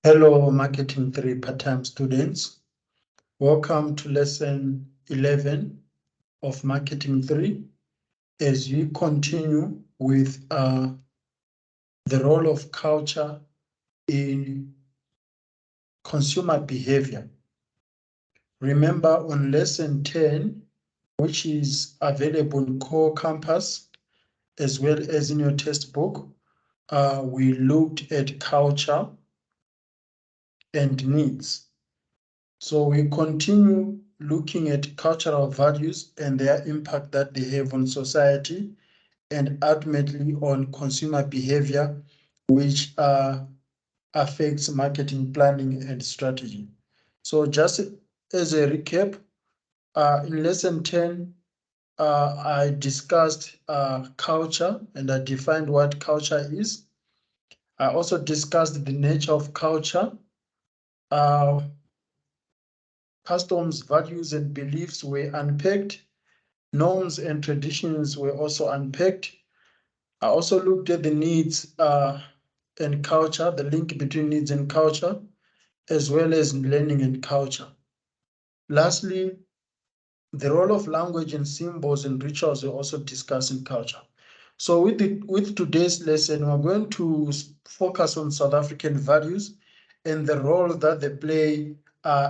Hello, Marketing 3 part-time students. Welcome to lesson 11 of Marketing 3 as we continue with the role of culture in consumer behavior. Remember on lesson 10, which is available in Core Campus as well as in your textbook, we looked at culture and needs. So we continue looking at cultural values and their impact that they have on society and ultimately on consumer behavior, which affects marketing planning and strategy. So just as a recap, in lesson 10, I discussed culture and I defined what culture is. I also discussed the nature of culture. Customs, values, and beliefs were unpacked. Norms and traditions were also unpacked. I also looked at the needs and culture, the link between needs and culture, as well as learning and culture. Lastly, the role of language and symbols and rituals were also discussed in culture. So with today's lesson, we're going to focus on South African values and the role that they play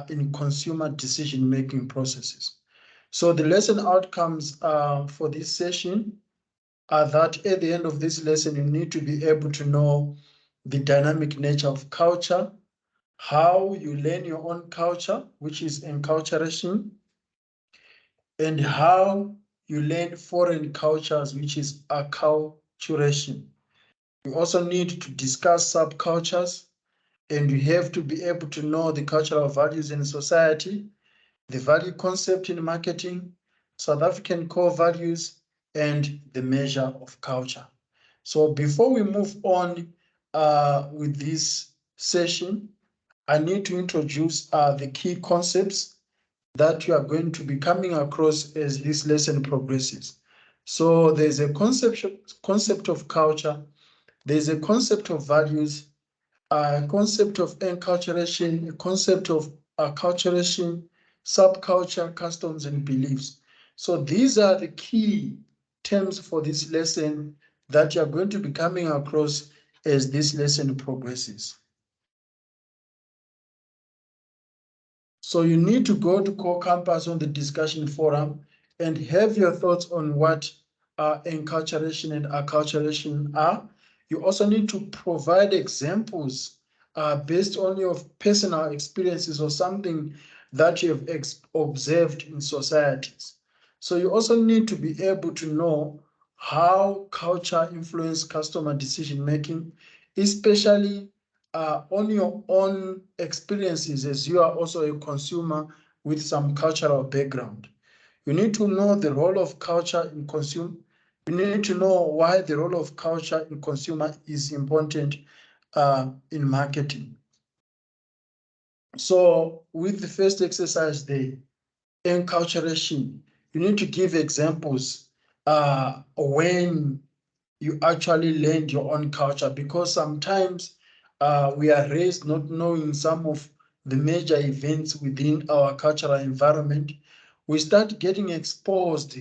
in consumer decision-making processes. So the lesson outcomes for this session are that at the end of this lesson, you need to be able to know the dynamic nature of culture, how you learn your own culture, which is enculturation, and how you learn foreign cultures, which is acculturation. You also need to discuss subcultures, and you have to be able to know the cultural values in society, the value concept in marketing, South African core values, and the measure of culture. So before we move on with this session, I need to introduce the key concepts that you are going to be coming across as this lesson progresses. So there's a concept of culture, there's a concept of values, a concept of enculturation, a concept of acculturation, subculture, customs, and beliefs. So these are the key terms for this lesson that you are going to be coming across as this lesson progresses. So you need to go to Core Campus on the discussion forum and have your thoughts on what enculturation and acculturation are. You also need to provide examples based on your personal experiences or something that you have observed in societies. So you also need to be able to know how culture influences customer decision making, especially on your own experiences as you are also a consumer with some cultural background. You need to know the role of culture in consumer. You need to know why the role of culture in consumer is important in marketing. So with the first exercise there, enculturation, you need to give examples when you actually learned your own culture, because sometimes we are raised not knowing some of the major events within our cultural environment. We start getting exposed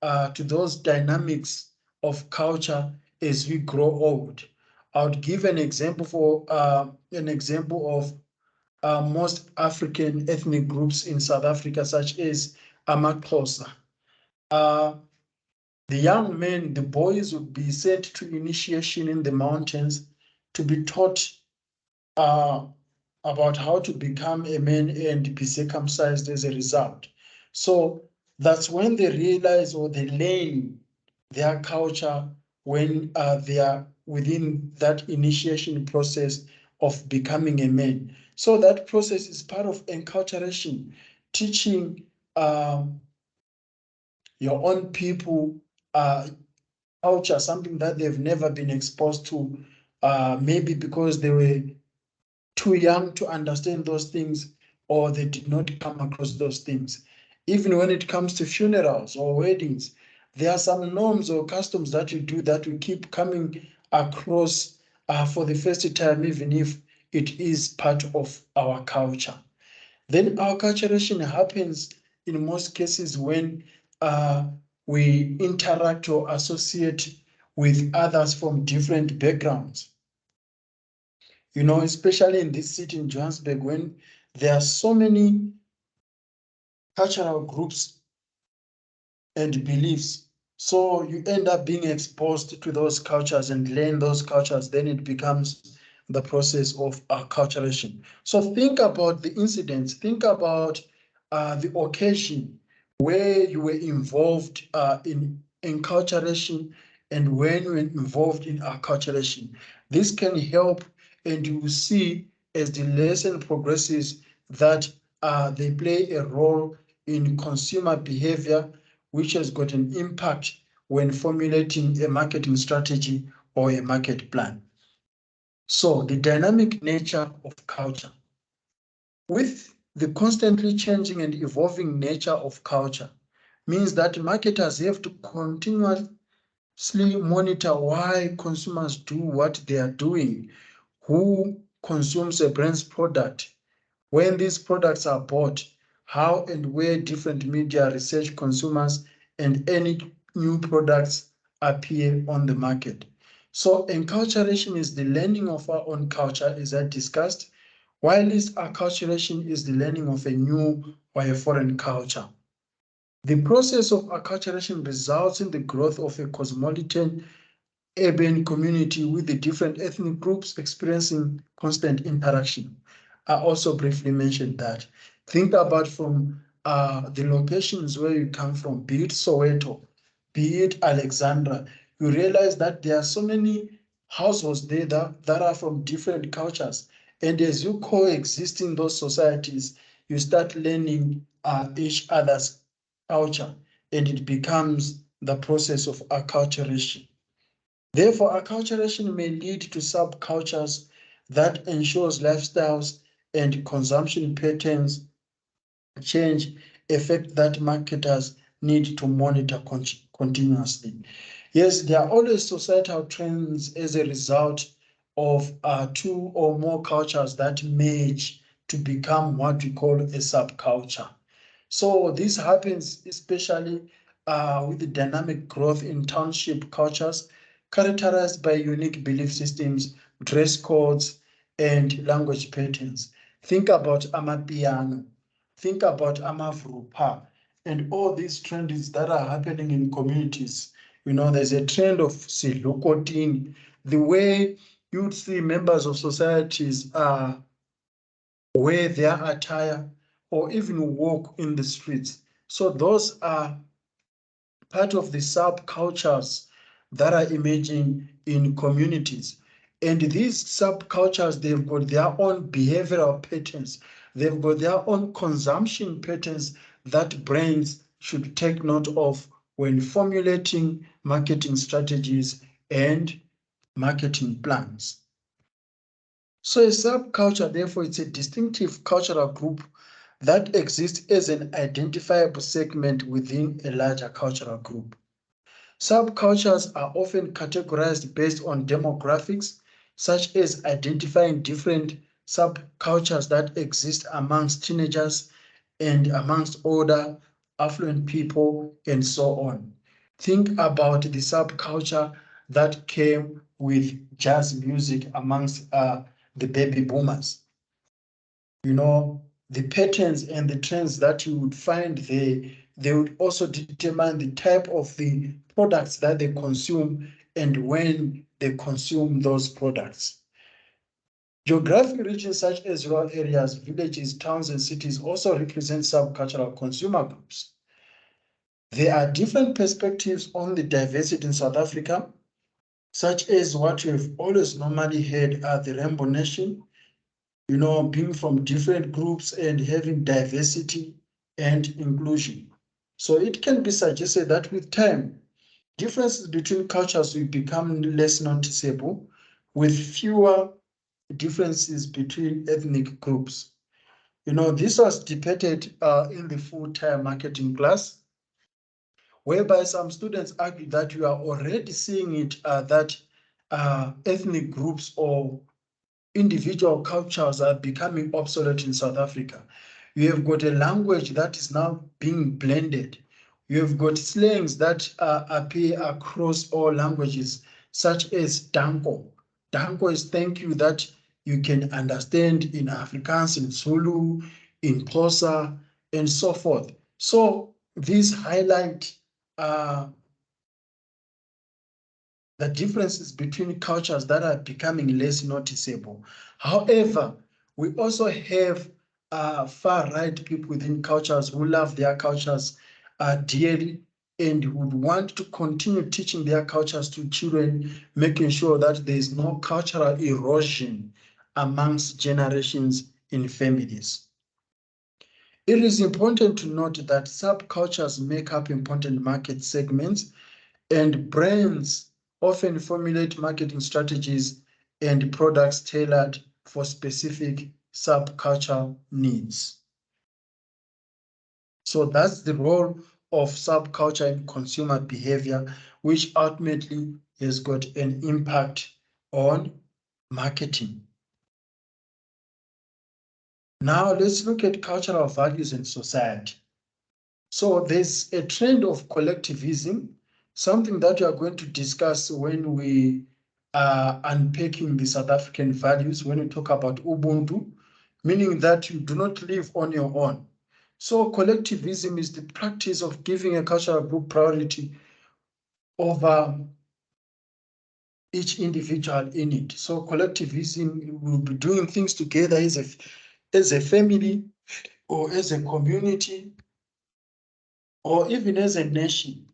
to those dynamics of culture as we grow old. I would give an example of most African ethnic groups in South Africa, such as amaXhosa. The young men, the boys, would be sent to initiation in the mountains to be taught about how to become a man and be circumcised as a result. So that's when they realize or they learn their culture when they are within that initiation process of becoming a man. So that process is part of enculturation, teaching your own people culture, something that they've never been exposed to, maybe because they were too young to understand those things or they did not come across those things. Even when it comes to funerals or weddings, there are some norms or customs that you do that we keep coming across for the first time, even if it is part of our culture. Then acculturation happens in most cases when we interact or associate with others from different backgrounds. Especially in this city in Johannesburg, when there are so many cultural groups and beliefs. So you end up being exposed to those cultures and learn those cultures, then it becomes the process of acculturation. So think about the incidents, think about the occasion where you were involved in enculturation and when you were involved in acculturation. This can help, and you will see as the lesson progresses that they play a role in consumer behavior, which has got an impact when formulating a marketing strategy or a market plan. So the dynamic nature of culture. With the constantly changing and evolving nature of culture means that marketers have to continuously monitor why consumers do what they are doing, who consumes a brand's product, when these products are bought, how and where different media research consumers and any new products appear on the market. So enculturation is the learning of our own culture, as I discussed, while this acculturation is the learning of a new or a foreign culture. The process of acculturation results in the growth of a cosmopolitan urban community with the different ethnic groups experiencing constant interaction. I also briefly mentioned that. Think about from the locations where you come from, be it Soweto, be it Alexandra, you realize that there are so many households there that are from different cultures. And as you coexist in those societies, you start learning each other's culture, and it becomes the process of acculturation. Therefore, acculturation may lead to subcultures that ensures lifestyles and consumption patterns change, effect that marketers need to monitor continuously. Yes, there are always societal trends as a result of two or more cultures that merge to become what we call a subculture. So this happens especially with the dynamic growth in township cultures characterized by unique belief systems, dress codes, and language patterns. Think about Amapiano, think about Amavrupa, and all these trends that are happening in communities. There's a trend of Silukotin, the way you'd see members of societies wear their attire or even walk in the streets. So those are part of the subcultures that are emerging in communities. And these subcultures, they've got their own behavioral patterns. They've got their own consumption patterns that brands should take note of when formulating marketing strategies and marketing plans. So a subculture, therefore, it's a distinctive cultural group that exists as an identifiable segment within a larger cultural group. Subcultures are often categorized based on demographics, such as identifying different subcultures that exist amongst teenagers and amongst older, affluent people, and so on. Think about the subculture that came with jazz music amongst the baby boomers. The patterns and the trends that you would find there, they would also determine the type of the products that they consume and when they consume those products. Geographic regions such as rural areas, villages, towns, and cities also represent subcultural consumer groups. There are different perspectives on the diversity in South Africa, such as what you've always normally heard the Rainbow Nation, being from different groups and having diversity and inclusion. So it can be suggested that with time, differences between cultures will become less noticeable with fewer differences between ethnic groups. This was debated in the full-time marketing class, whereby some students argue that you are already seeing it that ethnic groups or individual cultures are becoming obsolete in South Africa. You have got a language that is now being blended. You have got slangs that appear across all languages, such as danko. Danko is thank you, that you can understand in Afrikaans, in Zulu, in Xhosa, and so forth. So these highlight the differences between cultures that are becoming less noticeable. However, we also have far-right people within cultures who love their cultures dearly and would want to continue teaching their cultures to children, making sure that there is no cultural erosion amongst generations in families. It is important to note that subcultures make up important market segments, and brands often formulate marketing strategies and products tailored for specific subculture needs. So that's the role of subculture in consumer behavior, which ultimately has got an impact on marketing. Now let's look at cultural values in society. So there's a trend of collectivism, something that we are going to discuss when we are unpacking the South African values, when we talk about Ubuntu, meaning that you do not live on your own. So collectivism is the practice of giving a cultural group priority over each individual in it. So collectivism will be doing things together as a family or as a community or even as a nation.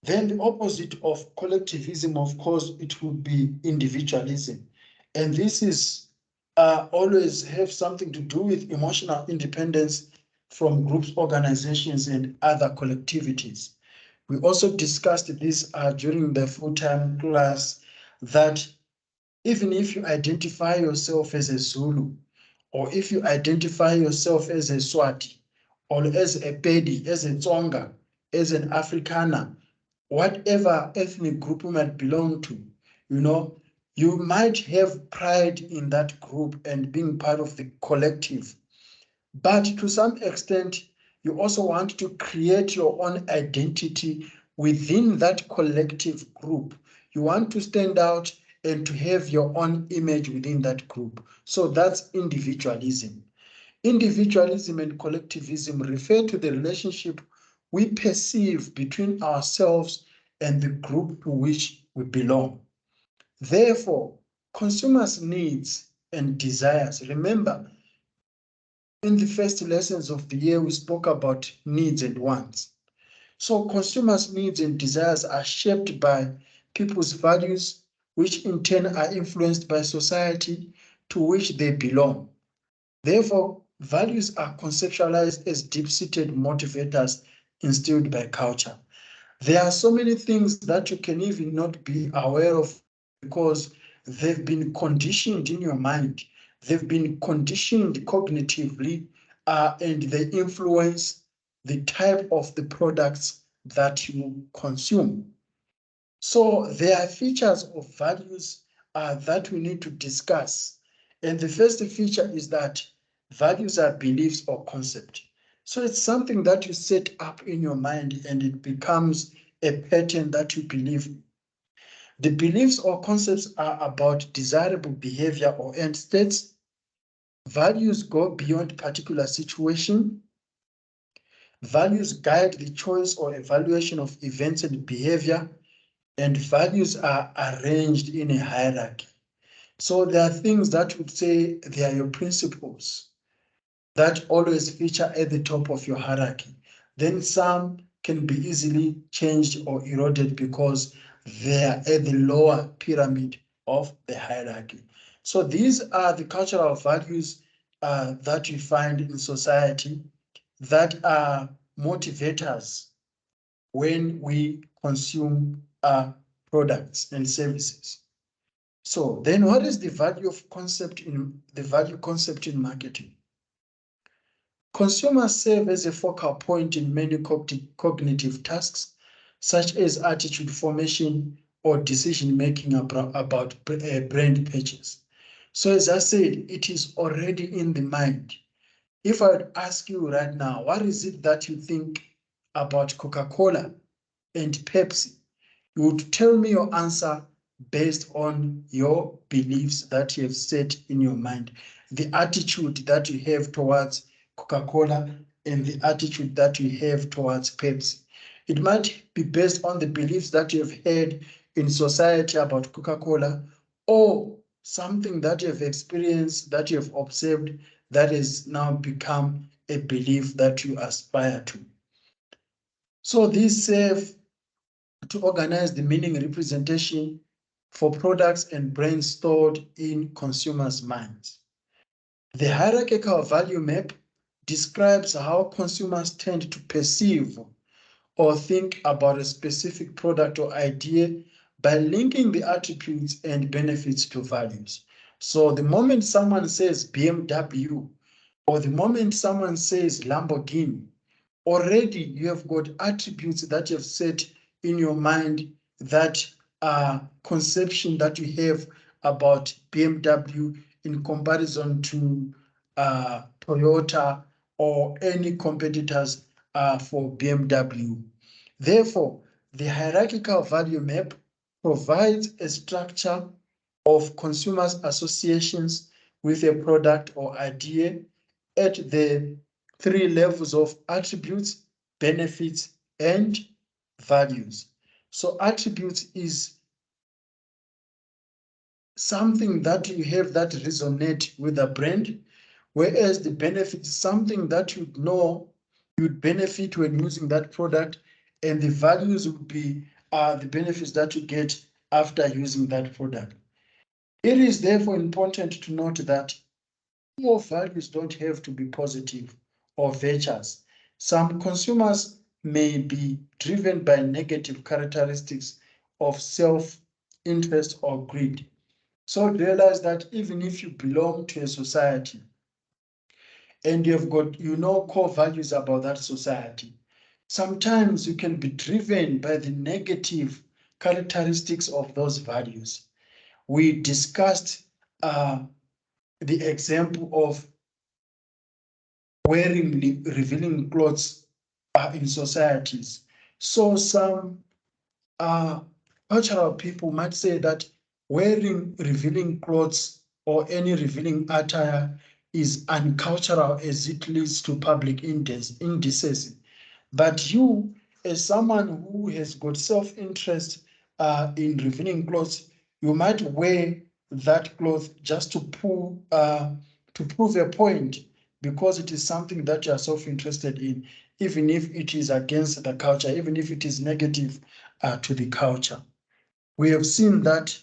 Then the opposite of collectivism, of course, it would be individualism. And this is always have something to do with emotional independence from groups, organizations, and other collectivities. We also discussed this during the full-time class, that even if you identify yourself as a Zulu, or if you identify yourself as a Swati, or as a Pedi, as a Tsonga, as an Afrikaner, whatever ethnic group you might belong to, you might have pride in that group and being part of the collective. But to some extent, you also want to create your own identity within that collective group. You want to stand out and to have your own image within that group. So that's individualism. Individualism and collectivism refer to the relationship we perceive between ourselves and the group to which we belong. Therefore, consumers' needs and desires. Remember, in the first lessons of the year, we spoke about needs and wants. So consumers' needs and desires are shaped by people's values, which in turn are influenced by society to which they belong. Therefore, values are conceptualized as deep-seated motivators instilled by culture. There are so many things that you can even not be aware of because they've been conditioned in your mind. They've been conditioned cognitively, and they influence the type of the products that you consume. So there are features of values that we need to discuss. And the first feature is that values are beliefs or concept. So it's something that you set up in your mind and it becomes a pattern that you believe in. The beliefs or concepts are about desirable behavior or end states. Values go beyond particular situation. Values guide the choice or evaluation of events and behavior, and values are arranged in a hierarchy. So there are things that would say they are your principles that always feature at the top of your hierarchy. Then some can be easily changed or eroded because they are at the lower pyramid of the hierarchy. So these are the cultural values that you find in society that are motivators when we consume products and services. So then what is the value concept in marketing? Consumers serve as a focal point in many cognitive tasks, such as attitude formation or decision making about brand purchase. So as I said, it is already in the mind. If I would ask you right now, what is it that you think about Coca-Cola and Pepsi? You would tell me your answer based on your beliefs that you have set in your mind, the attitude that you have towards Coca-Cola and the attitude that you have towards Pepsi. It might be based on the beliefs that you have had in society about Coca-Cola, or something that you have experienced, that you have observed, that has now become a belief that you aspire to. So these serve to organize the meaning representation for products and brands stored in consumers' minds. The hierarchical value map describes how consumers tend to perceive or think about a specific product or idea by linking the attributes and benefits to values. So the moment someone says BMW, or the moment someone says Lamborghini, already you have got attributes that you have set in your mind, that conception that you have about BMW in comparison to Toyota or any competitors for BMW. Therefore, the hierarchical value map provides a structure of consumers' associations with a product or idea at the three levels of attributes, benefits, and values. So attributes is something that you have that resonate with a brand, whereas the benefit is something that you'd know you'd benefit when using that product, and the values would be the benefits that you get after using that product. It is therefore important to note that all values don't have to be positive or virtuous. Some consumers may be driven by negative characteristics of self-interest or greed. So realize that even if you belong to a society and you've got, core values about that society, sometimes you can be driven by the negative characteristics of those values. We discussed the example of wearing revealing clothes in societies. So some cultural people might say that wearing revealing clothes or any revealing attire is uncultural as it leads to public indecency. But you, as someone who has got self-interest in revealing clothes, you might wear that cloth just to prove a point, because it is something that you are self-interested in, even if it is against the culture, even if it is negative to the culture. We have seen that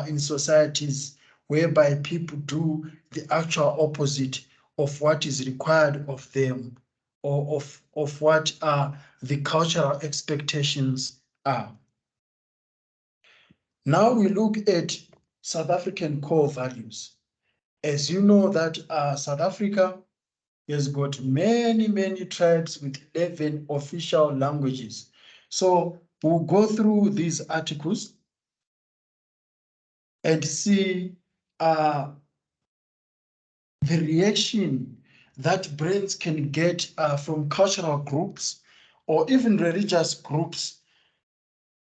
in societies whereby people do the actual opposite of what is required of them, or of what the cultural expectations are. Now we look at South African core values. As you know that South Africa has got many, many tribes with 11 official languages. So we'll go through these articles and see the reaction that brands can get from cultural groups or even religious groups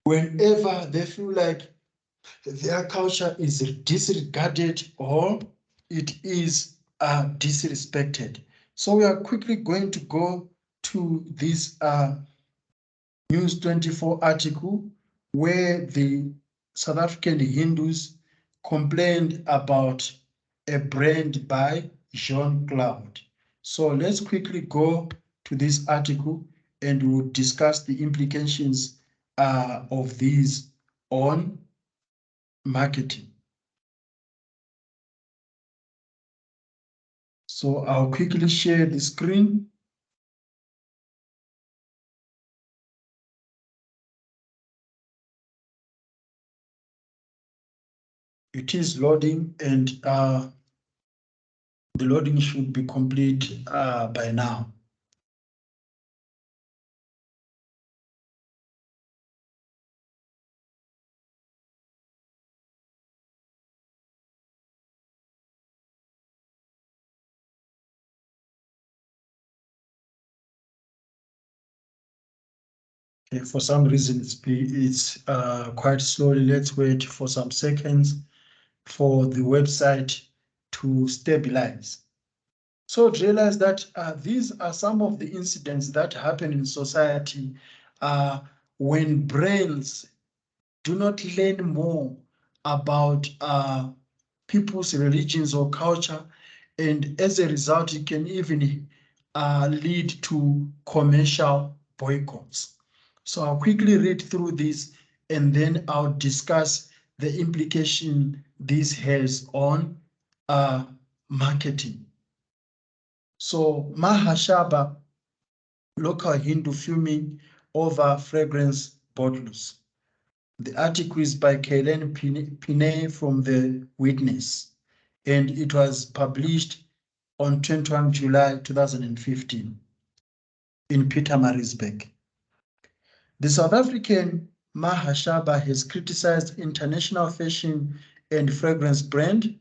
whenever they feel like their culture is disregarded or it is disrespected. So we are quickly going to go to this News 24 article where the South African Hindus complained about a brand by Jean-Claude. So let's quickly go to this article and we'll discuss the implications of these on marketing. So I'll quickly share the screen. It is loading, and the loading should be complete by now. Okay, for some reason, it's quite slowly. Let's wait for some seconds for the website to stabilize. So realize that these are some of the incidents that happen in society when brains do not learn more about people's religions or culture, and as a result, it can even lead to commercial boycotts. So I'll quickly read through this and then I'll discuss the implication this has on marketing. So Mahashaba, local Hindu fuming over fragrance bottles. The article is by Kailen Pinay from The Witness, and it was published on 21 July 2015 in Pietermaritzburg. The South African Mahashaba has criticized international fashion and fragrance brand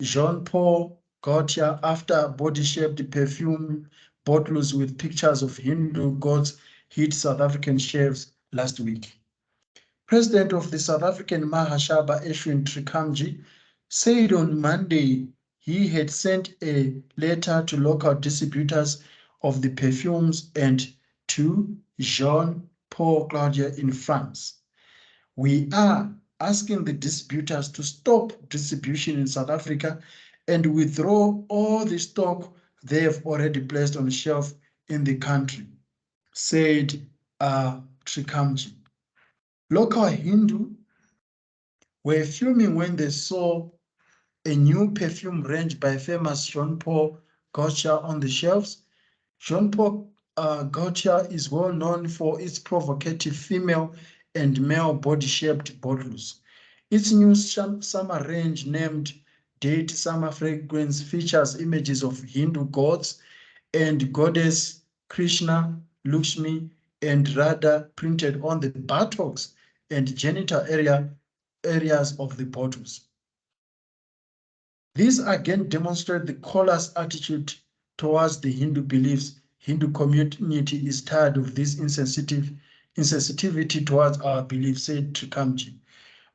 Jean-Paul Gaultier after body-shaped perfume bottles with pictures of Hindu gods hit South African shelves last week. President of the South African Mahashaba, Ashwin Trikamji, said on Monday he had sent a letter to local distributors of the perfumes and to Jean-Paul Gaultier in France. We are asking the distributors to stop distribution in South Africa and withdraw all the stock they have already placed on shelf in the country, said Trikamji. Local Hindu were fuming when they saw a new perfume range by famous Jean-Paul Gaultier on the shelves. Jean-Paul Gaultier is well known for its provocative female and male body-shaped bottles. Its new summer range named Date Summer Fragrance features images of Hindu gods and goddess Krishna, Lakshmi, and Radha printed on the buttocks and genital areas of the bottles. These again demonstrate the caller's attitude towards the Hindu beliefs. Hindu community is tired of this insensitivity towards our beliefs, said Trikamji.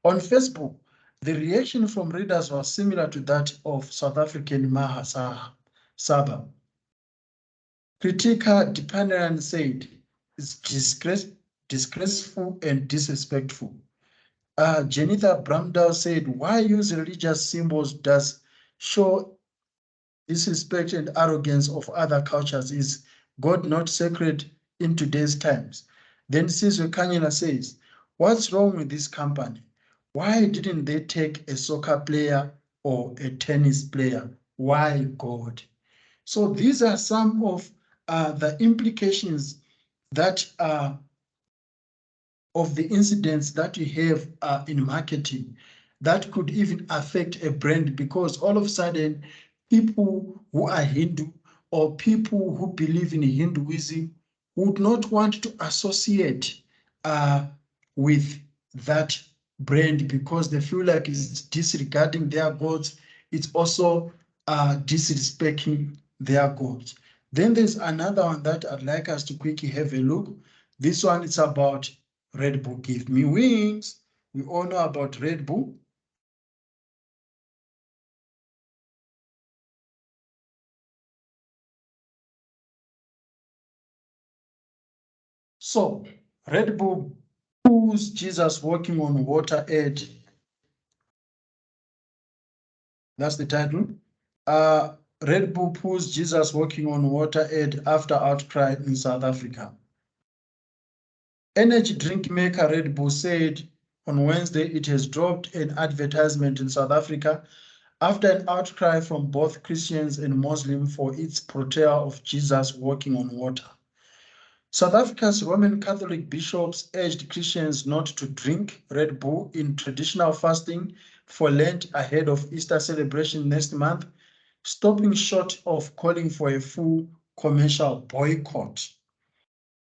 On Facebook, the reaction from readers was similar to that of South African Mahasaba. Kritika Dipaneran said, it's disgraceful and disrespectful. Janitha Bramdal said, why use religious symbols does show disrespect and arrogance of other cultures? Is God not sacred in today's times? Then Sizwe Kanyela says, what's wrong with this company? Why didn't they take a soccer player or a tennis player? Why God? So these are some of the implications that of the incidents that you have in marketing that could even affect a brand, because all of a sudden people who are Hindu or people who believe in Hinduism would not want to associate with that brand because they feel like it's disregarding their gods. It's also disrespecting their gods. Then there's another one that I'd like us to quickly have a look. This one is about Red Bull. Give me wings. We all know about Red Bull. So Red Bull pulls Jesus walking on water ad. That's the title. Red Bull pulls Jesus walking on water ad after outcry in South Africa. Energy drink maker Red Bull said on Wednesday it has dropped an advertisement in South Africa after an outcry from both Christians and Muslims for its portrayal of Jesus walking on water. South Africa's Roman Catholic bishops urged Christians not to drink Red Bull in traditional fasting for Lent ahead of Easter celebration next month, stopping short of calling for a full commercial boycott.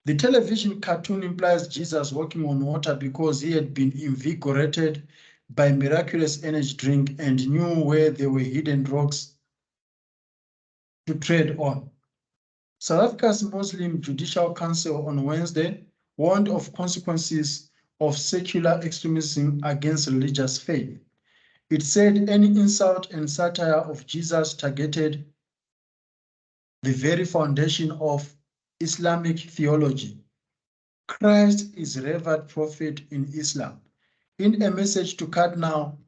The television cartoon implies Jesus walking on water because he had been invigorated by miraculous energy drink and knew where there were hidden rocks to tread on. South Africa's Muslim Judicial Council on Wednesday warned of consequences of secular extremism against religious faith. It said any insult and satire of Jesus targeted the very foundation of Islamic theology. Christ is revered prophet in Islam. In a message to Cardinal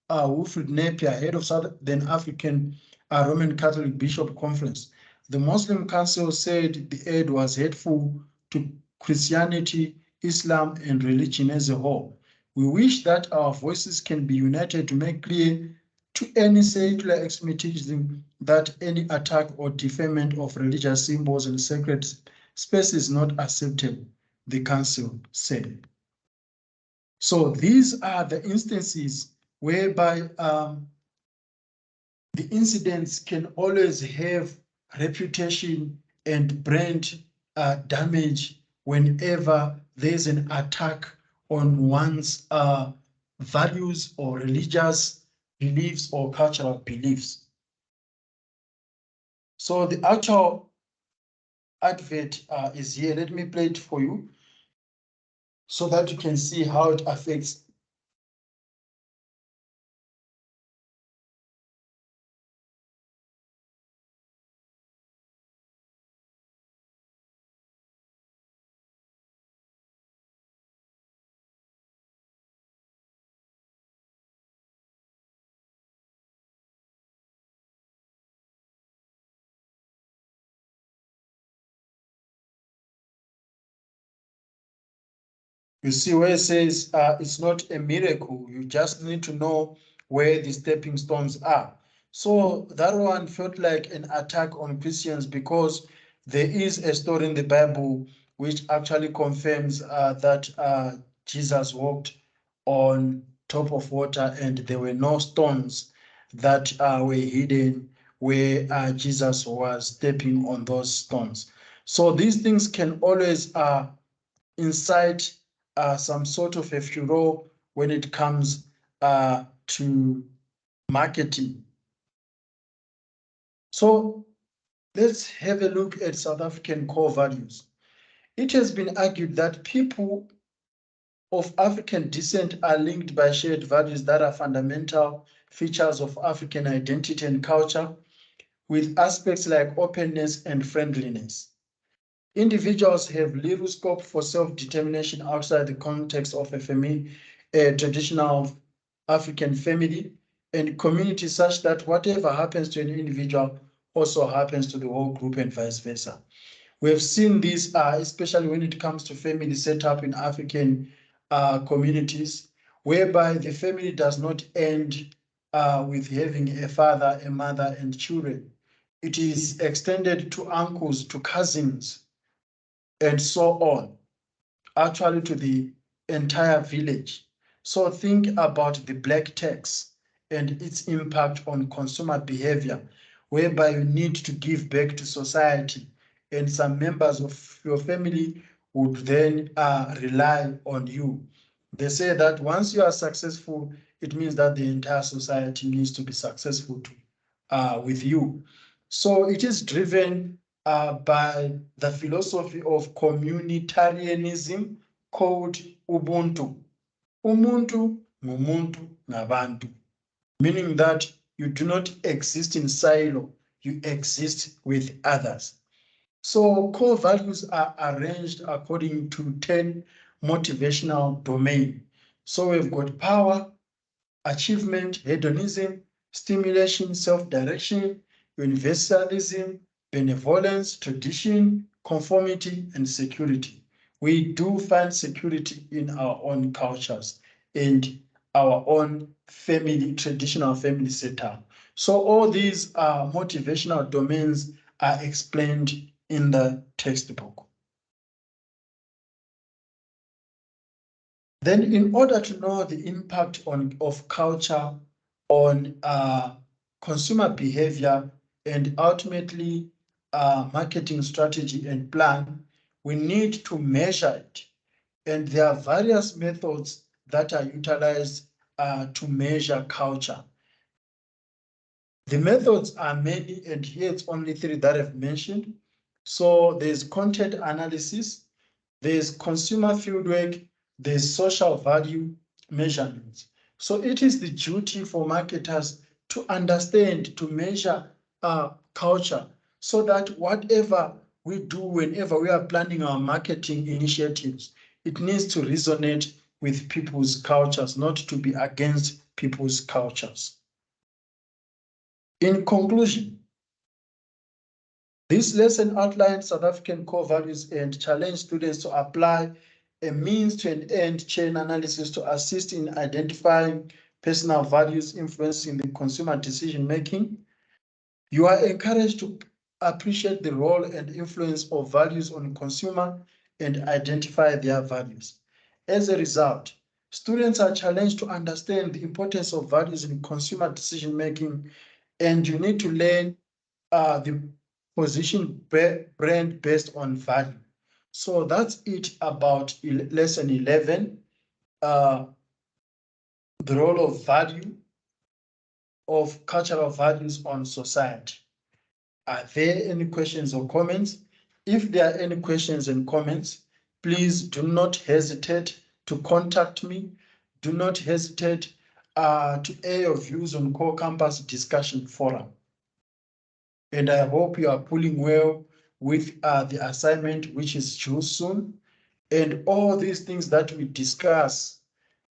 Wilfred Napier, head of Southern African Roman Catholic Bishop Conference, the Muslim Council said the aid was hateful to Christianity, Islam, and religion as a whole. We wish that our voices can be united to make clear to any secular extremism that any attack or defamation of religious symbols and sacred space is not acceptable, the Council said. So these are the instances whereby the incidents can always have reputation and brand damage whenever there's an attack on one's values or religious beliefs or cultural beliefs. So the actual advert is here. Let me play it for you so that you can see how it affects. You see where it says it's not a miracle. You just need to know where the stepping stones are. So that one felt like an attack on Christians because there is a story in the Bible which actually confirms that Jesus walked on top of water and there were no stones that were hidden where Jesus was stepping on those stones. So these things can always incite some sort of a furor when it comes to marketing. So let's have a look at South African core values. It has been argued that people of African descent are linked by shared values that are fundamental features of African identity and culture, with aspects like openness and friendliness. Individuals have little scope for self-determination outside the context of a traditional African family and community, such that whatever happens to an individual also happens to the whole group and vice versa. We have seen this, especially when it comes to family setup in African communities, whereby the family does not end with having a father, a mother, and children. It is extended to uncles, to cousins, and so on, actually to the entire village. So think about the black tax and its impact on consumer behavior, whereby you need to give back to society, and some members of your family would then rely on you. They say that once you are successful, it means that the entire society needs to be successful too, with you. So it is driven by the philosophy of communitarianism called Ubuntu. Umuntu ngumuntu ngabantu, meaning that you do not exist in silo, you exist with others. So core values are arranged according to 10 motivational domains. So we've got power, achievement, hedonism, stimulation, self-direction, universalism, benevolence, tradition, conformity, and security. We do find security in our own cultures and our own family, traditional family setup. So all these motivational domains are explained in the textbook. Then in order to know the impact of culture on consumer behavior and ultimately marketing strategy and plan, we need to measure it. And there are various methods that are utilized to measure culture. The methods are many, and here it's only 3 that I've mentioned. So there's content analysis, there's consumer fieldwork, there's social value measurements. So it is the duty for marketers to understand, to measure culture, so that whatever we do, whenever we are planning our marketing initiatives, it needs to resonate with people's cultures, not to be against people's cultures. In conclusion, this lesson outlines South African core values and challenge students to apply a means to an end chain analysis to assist in identifying personal values influencing the consumer decision making. You are encouraged to appreciate the role and influence of values on consumer and identify their values. As a result, students are challenged to understand the importance of values in consumer decision making, and you need to learn the position brand based on value. So that's it about lesson 11, the role of value, of cultural values on society. Are there any questions or comments? If there are any questions and comments, please do not hesitate to contact me. Do not hesitate to air your views on Core Campus Discussion Forum. And I hope you are pulling well with the assignment, which is due soon. And all these things that we discuss,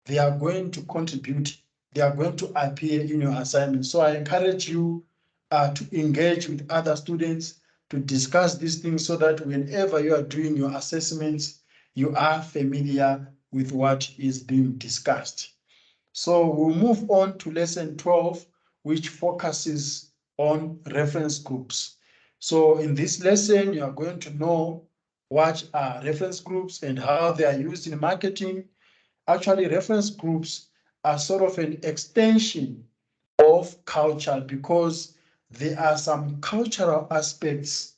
they are going to contribute, they are going to appear in your assignment. So I encourage you to engage with other students to discuss these things so that whenever you are doing your assessments, you are familiar with what is being discussed. So we'll move on to lesson 12, which focuses on reference groups. So in this lesson, you are going to know what are reference groups and how they are used in marketing. Actually, reference groups are sort of an extension of culture because there are some cultural aspects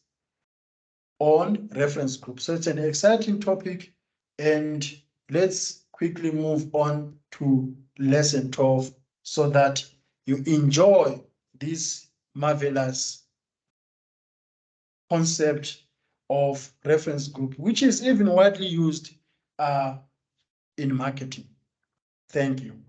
on reference groups. So it's an exciting topic, and let's quickly move on to lesson 12 so that you enjoy this marvelous concept of reference group, which is even widely used in marketing. Thank you.